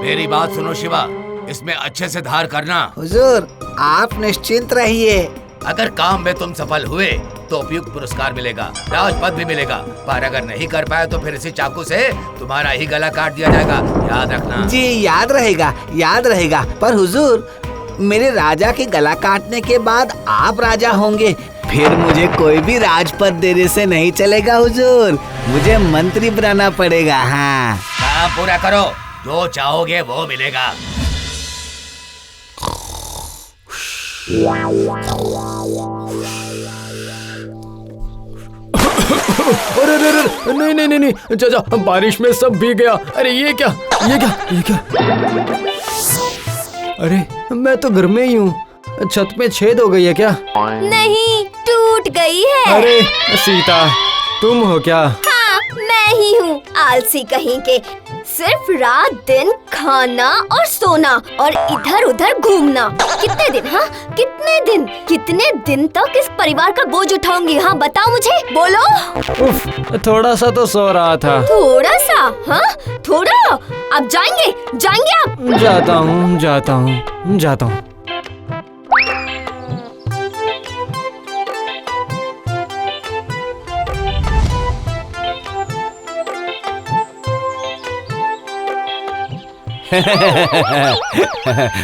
मेरी बात सुनो शिवा, इसमें अच्छे से धार करना। हुजूर, आप निश्चिंत रहिए। अगर काम में तुम सफल हुए तो उपयुक्त पुरस्कार मिलेगा, राजपद भी मिलेगा, पर अगर नहीं कर पाए तो फिर इसी चाकू से तुम्हारा ही गला काट दिया जाएगा, याद रखना। जी याद रहेगा, याद रहेगा। पर हुजूर, मेरे राजा के गला काटने के बाद आप राजा होंगे, फिर मुझे कोई भी राजपद देने से नहीं चलेगा हुजूर, मुझे मंत्री बनाना पड़ेगा। हाँ, काम पूरा करो, जो चाहोगे वो मिलेगा। अरे नहीं नहीं नहीं नहीं चाचा, बारिश में सब भीग गया। अरे ये क्या, ये क्या, ये क्या? अरे मैं तो घर में ही हूँ, छत में छेद हो गई है क्या? नहीं, टूट गई है। अरे सीता, तुम हो क्या? हाँ, मैं ही हूँ, आलसी कहीं के। सिर्फ रात दिन खाना और सोना और इधर उधर घूमना। कितने दिन, हाँ कितने दिन तक इस परिवार का बोझ उठाऊंगी? हाँ बताओ मुझे, बोलो। उफ, थोड़ा सा तो सो रहा था। थोड़ा सा? हाँ थोड़ा? आप जाएंगे आप? जाता हूँ।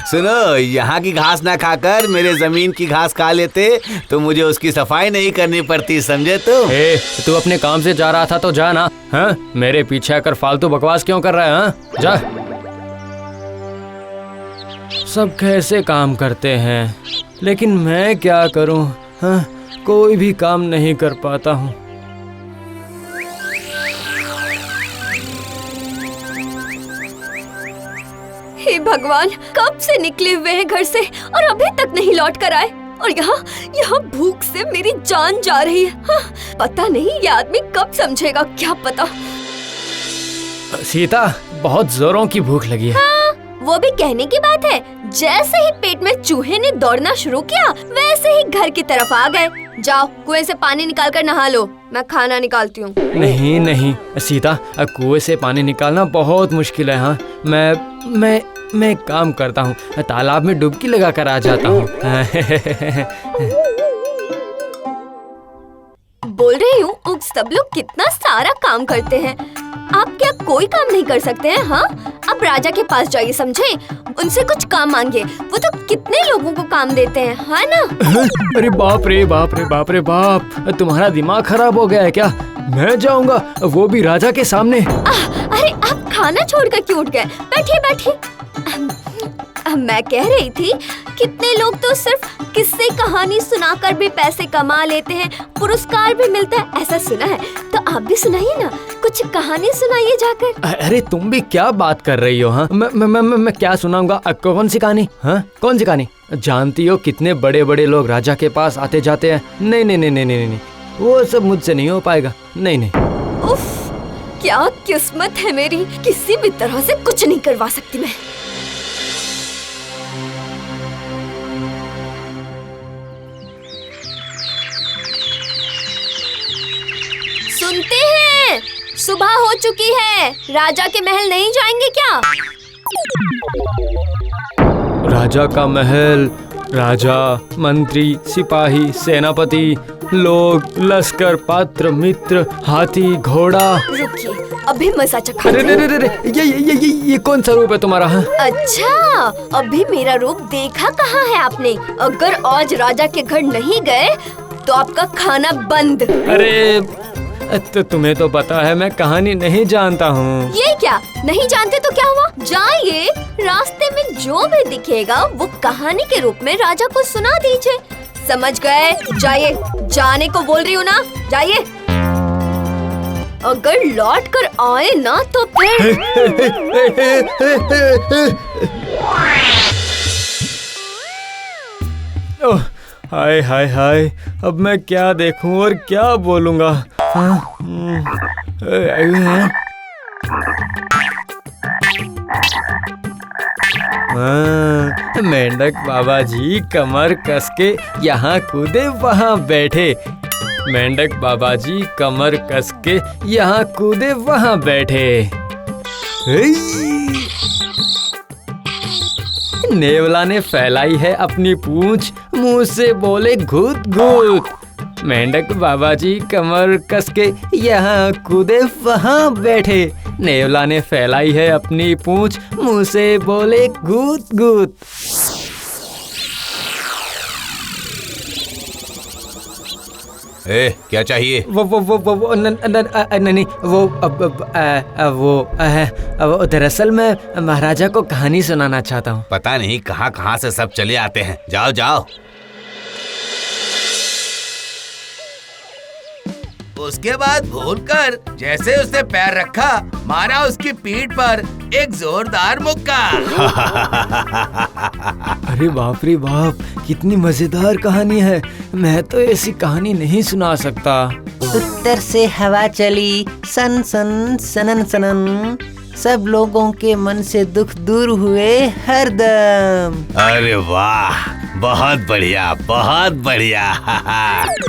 सुनो, यहाँ की घास ना खाकर मेरे जमीन की घास खा लेते तो मुझे उसकी सफाई नहीं करनी पड़ती, समझे? तू अपने काम से जा रहा था तो जा ना। हाँ, मेरे पीछे आकर फालतू बकवास क्यों कर रहा है? हाँ जा। सब कैसे काम करते हैं, लेकिन मैं क्या करूं? हाँ, कोई भी काम नहीं कर पाता हूँ। हे भगवान, कब से निकले हुए हैं घर से और अभी तक नहीं लौट कर आए। और यहाँ भूख से मेरी जान जा रही है। हाँ, पता नहीं ये आदमी कब समझेगा, क्या पता। सीता, बहुत जोरों की भूख लगी है। हाँ, वो भी कहने की बात है। जैसे ही पेट में चूहे ने दौड़ना शुरू किया, वैसे ही घर की तरफ आ गए। जाओ, कुएं से पानी निकाल कर नहा लो, मैं खाना निकालती हूँ। नहीं सीता, कुएं से पानी निकालना बहुत मुश्किल है। हाँ, मैं एक काम करता हूँ, तालाब में डुबकी लगा कर आ जाता हूँ। बोल रही हूँ, सब लोग कितना सारा काम करते हैं, आप क्या कोई काम नहीं कर सकते हैं? हाँ, आप राजा के पास जाइए, समझे? उनसे कुछ काम मांगे, वो तो कितने लोगों को काम देते हैं, है ना? अरे बाप रे बाप, तुम्हारा दिमाग खराब हो गया है क्या? मैं जाऊंगा, वो भी राजा के सामने। अरे आप खाना छोड़कर क्यों उठ गए? बैठिए। मैं कह रही थी, कितने लोग तो सिर्फ किस्से कहानी सुनाकर भी पैसे कमा लेते हैं, पुरस्कार भी मिलता है, ऐसा सुना है। तो आप भी सुनाइए ना, कुछ कहानी सुनाइए जाकर। अरे तुम भी क्या बात कर रही हो? हाँ, मैं क्या सुनाऊंगा? कौन सी कहानी? हाँ, कौन सी कहानी? जानती हो कितने बड़े बड़े लोग राजा के पास आते जाते हैं। नहीं, वो सब मुझसे नहीं हो पाएगा। नहीं। उफ, क्या किस्मत है मेरी, किसी भी तरह से कुछ नहीं करवा सकती मैं। सुनते हैं, सुबह हो चुकी है, राजा के महल नहीं जाएंगे क्या? राजा का महल, राजा, मंत्री, सिपाही, सेनापति, लोग, लश्कर, पात्र, मित्र, हाथी, घोड़ा। रुकिए, अभी मजा चखा। अरे ये कौन सा रूप है तुम्हारा? हाँ? अच्छा, अभी मेरा रूप देखा कहाँ है आपने? अगर आज राजा के घर नहीं गए तो आपका खाना बंद। अरे तो तुम्हें तो पता है मैं कहानी नहीं जानता हूँ। ये क्या, नहीं जानते तो क्या हुआ? जाइए, रास्ते में जो भी दिखेगा वो कहानी के रूप में राजा को सुना दीजिए। समझ गए? जाइए, जाने को बोल रही हूँ ना, जाइए। अगर लौट कर आए ना तो फिर हाय, अब मैं क्या देखूं और क्या बोलूंगा? मेंढक बाबा जी कमर कस के यहाँ कूदे वहाँ बैठे। मेंढक बाबा जी कमर कस के यहाँ कूदे वहाँ बैठे। नेवला ने फैलाई है अपनी पूंछ, मुंह से बोले घूत घूत। मेंढक बाबा जी कमर कस के यहाँ कूदे वहाँ बैठे। नेवला ने फैलाई है अपनी पूंछ, मुंह से बोले घूत घूत। क्या चाहिए? वो दरअसल मैं महाराजा को कहानी सुनाना चाहता हूँ। पता नहीं कहाँ कहाँ से सब चले आते हैं। जाओ जाओ। उसके बाद भूलकर जैसे उसने पैर रखा, मारा उसकी पीठ पर एक जोरदार मुक्का। अरे बाप रे बाप, कितनी मजेदार कहानी है। मैं तो ऐसी कहानी नहीं सुना सकता। उत्तर से हवा चली सन सन सनन सनन, सब लोगों के मन से दुख दूर हुए हरदम। अरे वाह, बहुत बढ़िया, बहुत बढ़िया।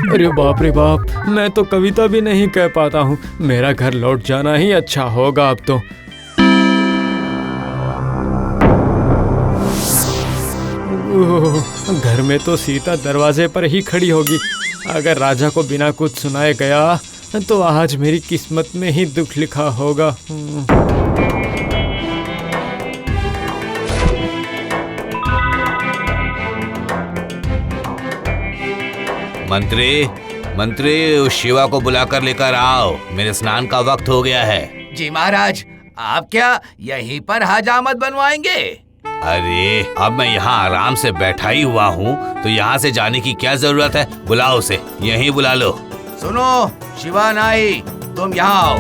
अरे बाप रे बाप, मैं तो कविता भी नहीं कह पाता हूँ। मेरा घर लौट जाना ही अच्छा होगा अब तो। घर में तो सीता दरवाजे पर ही खड़ी होगी। अगर राजा को बिना कुछ सुनाए गया तो आज मेरी किस्मत में ही दुख लिखा होगा। मंत्री उस शिवा को बुलाकर लेकर आओ, मेरे स्नान का वक्त हो गया है। जी महाराज, आप क्या यहीं पर हजामत बनवाएंगे? अरे अब मैं यहाँ आराम से बैठा ही हुआ हूँ, तो यहाँ से जाने की क्या जरूरत है? बुलाओ उसे, यहीं बुला लो। सुनो शिवा नाई, तुम यहाँ आओ।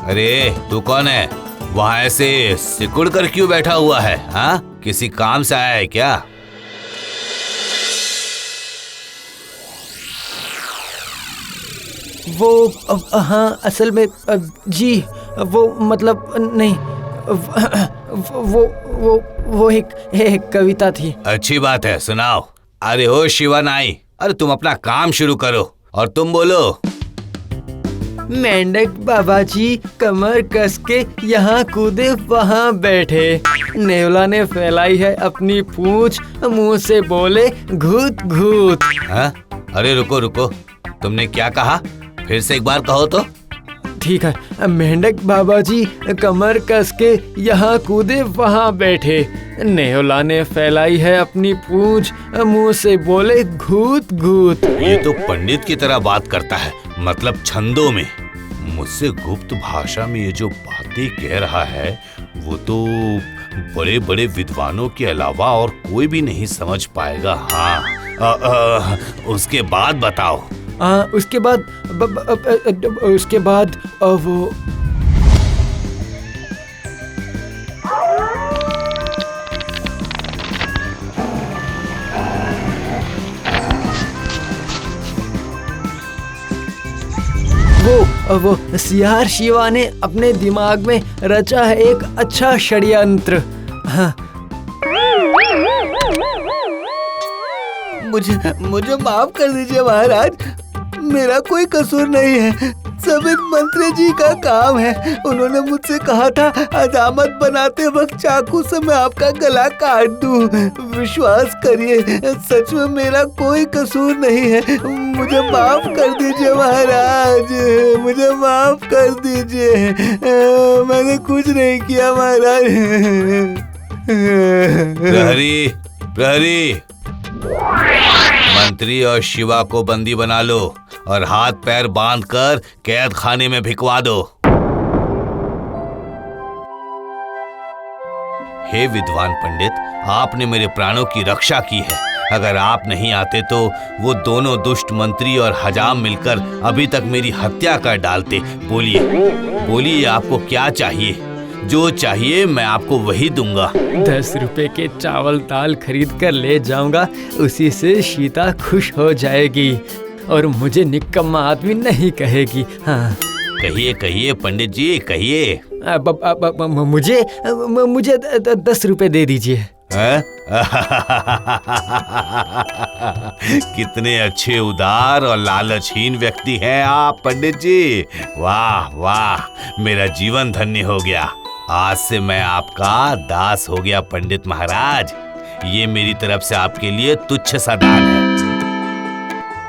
अरे तू कौन है? वहाँ ऐसे सिकुड़ कर क्यों बैठा हुआ है? हाँ, किसी काम से आया है क्या? वो हाँ, असल में जी, वो मतलब नहीं, वो एक कविता थी। अच्छी बात है, सुनाओ। अरे हो शिवा नाई, अरे तुम अपना काम शुरू करो और तुम बोलो। मेंढक बाबा जी कमर कस के यहाँ कूदे वहाँ बैठे। नेवला ने फैलाई है अपनी पूंछ, मुंह से बोले घूत घूत। हाँ? अरे रुको रुको, तुमने क्या कहा? फिर से एक बार कहो तो। ठीक है। मेंढक बाबा जी कमर कस के यहाँ कूदे वहाँ बैठे। नेवला ने फैलाई है अपनी पूंछ, मुंह से बोले घूत घूत। ये तो पंडित की तरह बात करता है, मतलब छंदों में। मुझसे गुप्त भाषा में ये जो बातें कह रहा है, वो तो बड़े बड़े विद्वानों के अलावा और कोई भी नहीं समझ पाएगा। हाँ, उसके बाद बताओ। उसके बाद वो सियार शिवा ने अपने दिमाग में रचा है एक अच्छा षड्यंत्र। हाँ। मुझे माफ कर दीजिए महाराज, मेरा कोई कसूर नहीं है, सब इन मंत्री जी का काम है। उन्होंने मुझसे कहा था हजामत बनाते वक्त चाकू से मैं आपका गला काट दूं। विश्वास करिए, सच में मेरा कोई कसूर नहीं है। मुझे माफ कर दीजिए महाराज, मुझे माफ कर दीजिए, मैंने कुछ नहीं किया महाराज। प्रहरी, प्रहरी, मंत्री और शिवा को बंदी बना लो और हाथ पैर बांधकर कैद खाने में भिजवा दो। हे विद्वान पंडित, आपने मेरे प्राणों की रक्षा की है। अगर आप नहीं आते तो वो दोनों दुष्ट मंत्री और हजाम मिलकर अभी तक मेरी हत्या कर डालते। बोलिए, बोलिए, आपको क्या चाहिए? जो चाहिए मैं आपको वही दूंगा। 10 रुपए के चावल दाल खरीद कर ले जाऊंगा, उसी से सीता खुश हो जाएगी और मुझे निकम्मा आदमी नहीं कहेगी। हाँ, कहिए कहिए पंडित जी, कहिए। मुझे 10 रुपए दे दीजिए। हैं? कितने अच्छे, उदार और लालचहीन व्यक्ति हैं आप पंडित जी। वाह वाह, मेरा जीवन धन्य हो गया। आज से मैं आपका दास हो गया पंडित महाराज। ये मेरी तरफ से आपके लिए तुच्छ सा दान है।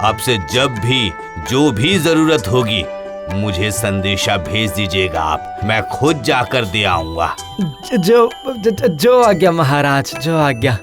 अब से जब भी जो भी जरूरत होगी मुझे संदेशा भेज दीजिएगा आप, मैं खुद जाकर दे आऊंगा। जो आज्ञा महाराज, जो आज्ञा।